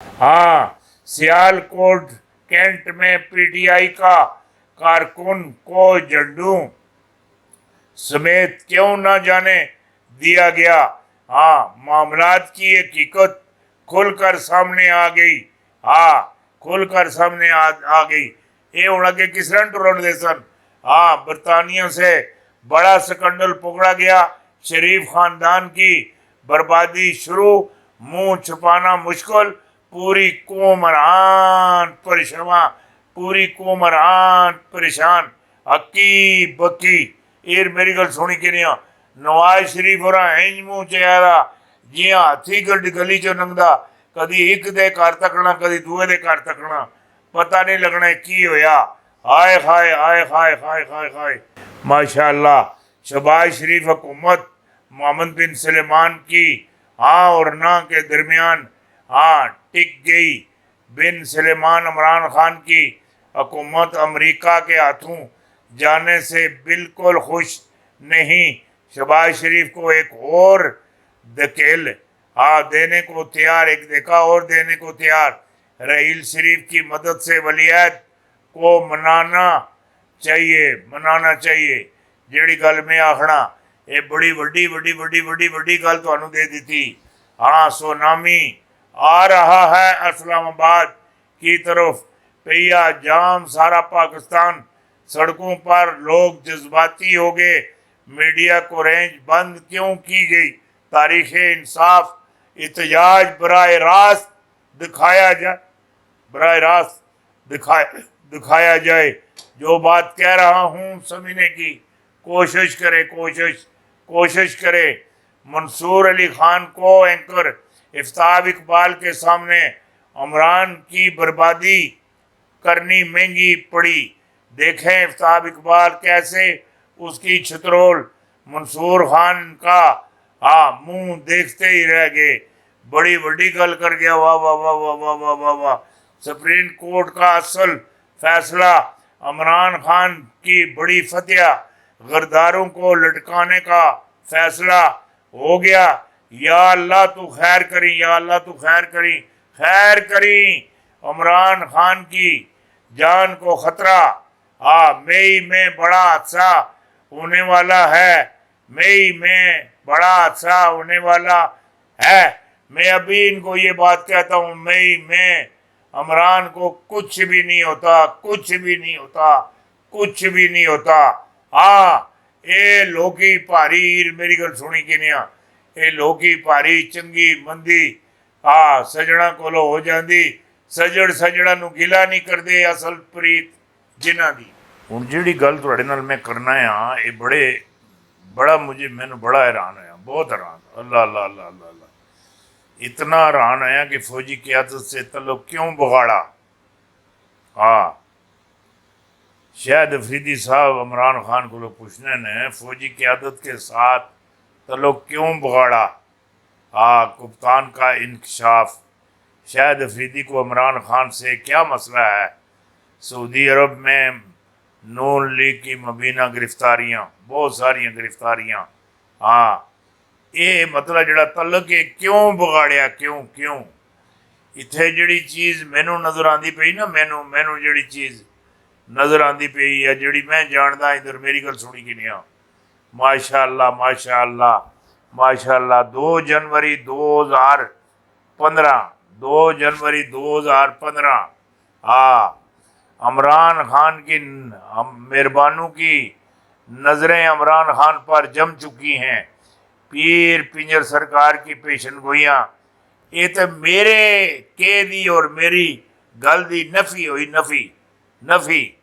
हाँ, सियालकोट कैंट में पीटीआई का कारकुन को झंडू समेत क्यों न जाने दिया गया। हाँ, मामलात की हकीकत खुलकर सामने आ गई। हाँ, खुलकर सामने आ गई। ये होना के किस रन टुरन दे सन। हाँ, बरतानिया से बड़ा स्कंडल पकड़ा गया। शरीफ खानदान की बर्बादी शुरू, मुंह छुपाना मुश्किल। पूरी कौमरान परेशान, पूरी कौमरान परेशान। हक्की बक्की एर मेरी गल सुनी कि नहीं। नवाज शरीफ और इंज मुंह चेहरा जियां हाथी गली चो लंघदा, कदी एक दे घर तकना कदी दूए दे घर तकना, पता नहीं लगना की होया। हाय हाय हाय हाय हाय हाय हाय माशाअल्लाह। शहबाज शरीफ हुकूमत मोहम्मद बिन सलेमान की हाँ और ना के दरमियान हाँ टिक गई। बिन सलेमान इमरान खान की हुकूमत अमेरिका के हाथों जाने से बिल्कुल खुश नहीं। शहबाज शरीफ को एक और धकेल देने को तैयार, एक देखा और देने को तैयार। रहील शरीफ की मदद से वलीयत को मनाना चाहिए। जेड़ी गल में आखना ये बड़ी वड्डी वड्डी वड्डी वड्डी वड्डी गल तुहानू दे दी। हाँ, सुनामी आ रहा है इस्लामाबाद की तरफ, पैया जाम सारा पाकिस्तान, सड़कों पर लोग जज्बाती हो गए। मीडिया को रेंज बंद क्यों की गई। तारीख इंसाफ इतजाज बराह रास्त दिखाया जाए। जो बात कह रहा हूँ समझने की कोशिश करे। मंसूर अली खान को एंकर इफ्ताब इकबाल के सामने इमरान की बर्बादी करनी महंगी पड़ी। देखें इफ्ताब इकबाल कैसे उसकी छतरोल मंसूर खान का मुंह देखते ही रह गए। बड़ी बड़ी गल कर गया। वाह वाह वाह वाह वाह वाह वाह वाह। सुप्रीम कोर्ट का असल फैसला, इमरान खान की बड़ी फतह, गरदारों को लटकाने का फैसला हो गया। या अल्लाह तू खैर करी, या अल्लाह तू खैर करी। इमरान खान की जान को खतरा। मई में बड़ा हादसा होने वाला है। मई में बड़ा हादसा होने वाला है। मैं अभी इनको ये बात कहता हूँ, मई में इमरान को कुछ भी नहीं होता, कुछ भी नहीं होता, कुछ भी नहीं होता। हाँ, ये लोकी भारी मेरी गल सुनी कि नहीं। ये लोकी भारी चंगी मंदी सजना कोलो हो जाती। सजड़ा नू गिला नहीं करते असल प्रीत जिन्हां दी। हुण जिहड़ी गल तुहाडे नाल मैं करना है, ये बड़ा मैनू बड़ा हैरान होया, बहुत हैरान। अल्लाह अल्लाह अल्लाह अल्लाह अल्लाह, इतना हैरान होया कि फौजी क़यादत से तल्लुक़ क्यों बिगाड़ा। शायद अफरीदी साहब इमरान खान को लोग पूछने ने फौजी क़यादत के साथ तल्लुक़ क्यों बिगाड़ा। कप्तान का इंकशाफ। शायद अफरीदी को इमरान खान से क्या मसला है। सऊदी अरब में नून लीग की मुबीना गिरफ्तारियाँ, बहुत सारियाँ गिरफ्तारियाँ। ये मतलब जड़ा तल्लक है क्यों बिगाड़िया, क्यों इत्थे जड़ी चीज़ मैनू नज़र आती पई ना, मैनू जड़ी चीज़ नज़र आती पई है, जड़ी मैं जानदा, इधर मेरी गल सुनी कि नहीं। माशाअल्लाह माशाअल्लाह माशाअल्लाह। 2 जनवरी 2015 इमरान खान की मेहरबानों की नज़रें इमरान खान पर जम चुकी हैं। पीर पिंजर सरकार की पेशन गोइयाँ, ये तो मेरे के दी और मेरी गल दी नफ़ी हुई, नफ़ी।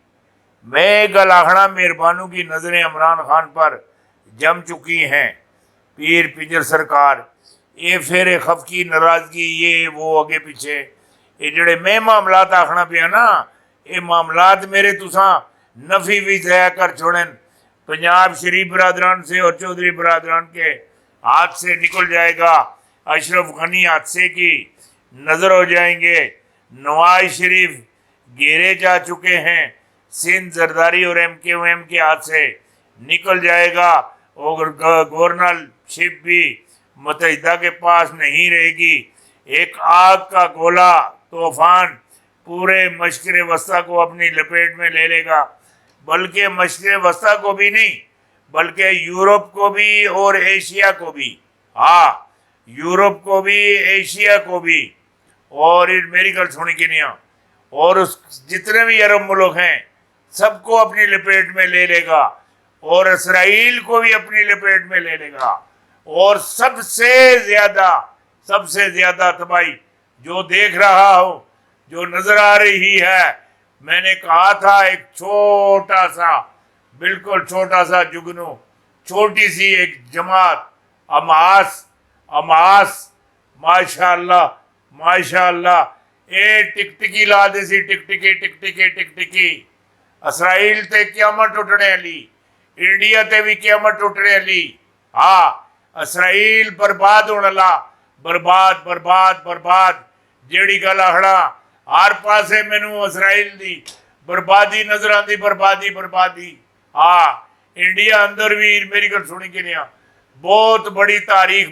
मैं गल आखना मेहरबानों की नज़रें इमरान खान पर जम चुकी हैं। पीर पिंजर सरकार ये फिर खफकी नाराज़गी ये वो अगे पीछे ये जड़े मैं मामलात आखना पिया ना, ये मामलात मेरे तुसा नफ़ी भी तय कर छोड़न। पंजाब शरीफ बरादरान से और चौधरी बरादरान के हाथ से निकल जाएगा। अशरफ गनी हादसे की नज़र हो जाएंगे। नवाज शरीफ घेरे जा चुके हैं। सिंध जरदारी और MKM के हाथ से निकल जाएगा और गवर्नरशिप भी मुतहदा के पास नहीं रहेगी। ایک آگ کا گولا طوفان پورے مشرق وسطیٰ کو اپنی لپیٹ میں لے لے گا، بلکہ مشرق وسطیٰ کو بھی نہیں بلکہ یورپ کو بھی اور ایشیا کو بھی، ہاں یورپ کو بھی ایشیا کو بھی، اور میری گل سنی کی نہیں، اور اس جتنے بھی عرب ملک ہیں سب کو اپنی لپیٹ میں لے لے گا، اور اسرائیل کو بھی اپنی لپیٹ میں لے لے گا، اور سب سے زیادہ تباہی جو دیکھ رہا ہو، جو نظر آ رہی ہے، میں نے کہا تھا ایک چھوٹا سا، بالکل چھوٹا سا جگنو، چھوٹی سی ایک جماعت اماس ماشاءاللہ اے ٹک ٹکی لا دے سی، ٹک ٹکی اسرائیل تے قیامت ٹوٹنے علی، انڈیا تے بھی قیامت ٹوٹنے علی، ہاں اسرائیل برباد ہونے لا، برباد جیڑی گل آخنا ہر پاسے مینوں اسرائیل دی بربادی نظر آندی، بربادی، ہاں انڈیا اندر بھی میری گل سنی کہ نہیں، بہت بڑی تاریخ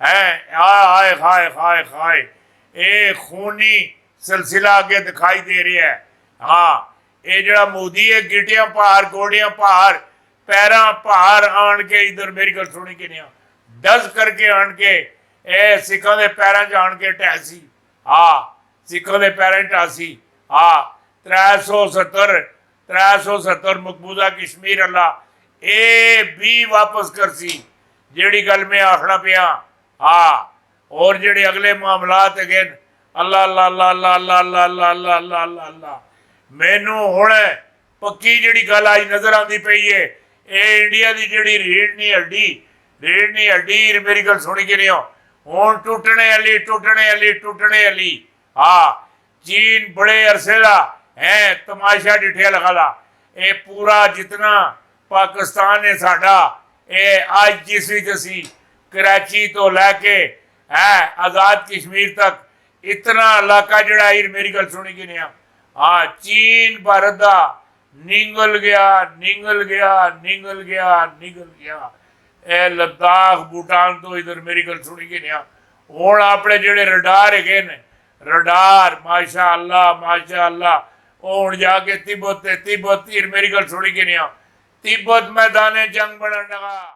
ہے، ہائے اے خونی سلسلہ آگے دکھائی دے رہا ہے، ہاں اے جڑا مودی ہے گٹیاں پہاڑ گوڑیاں پہاڑ پیراں پہاڑ آن کے ادھر میری گل سنی کہ نہیں ڈز کر کے آن کے اے سکھاں دے پیراں چ آن کے ٹہسی، ہاں سکھاں دے پیراں ٹہسی، ہاں 370 مقبوضہ کشمیر اللہ اے بھی واپس کرسی، جیڑی گل میں آخنا پیا، ہاں اور جڑے اگلے معاملات ہیں اللہ مینوں ہن پکی جڑی گل آج نظر آندی پئی ہے، اے انڈیا دی جڑی ریڑھنی ہڈی میری گل سنی کہ نہیں ہن ٹوٹنے علی، ہاں چین بڑے عرصے دا ہے تماشا ڈٹھیا لگا دا، اے پورا جتنا پاکستان ہے ساڈا، اے آج جس وچ اسی کراچی تو لے کے آزاد کشمیر تک اتنا علاقہ جڑا میری گل سنی کہ نہیں، ہاں چین بھارت دا نگل گیا، اے لداخ بوٹان تو ادھر میری گل سنی کہ نہیں، ہوں اپنے جڑے رڈار ہے رڈار ماشاء اللہ وہ ہوں جا کے تبت میری گل سنی کہ نہیں تبت میدان جنگ بنن لگا۔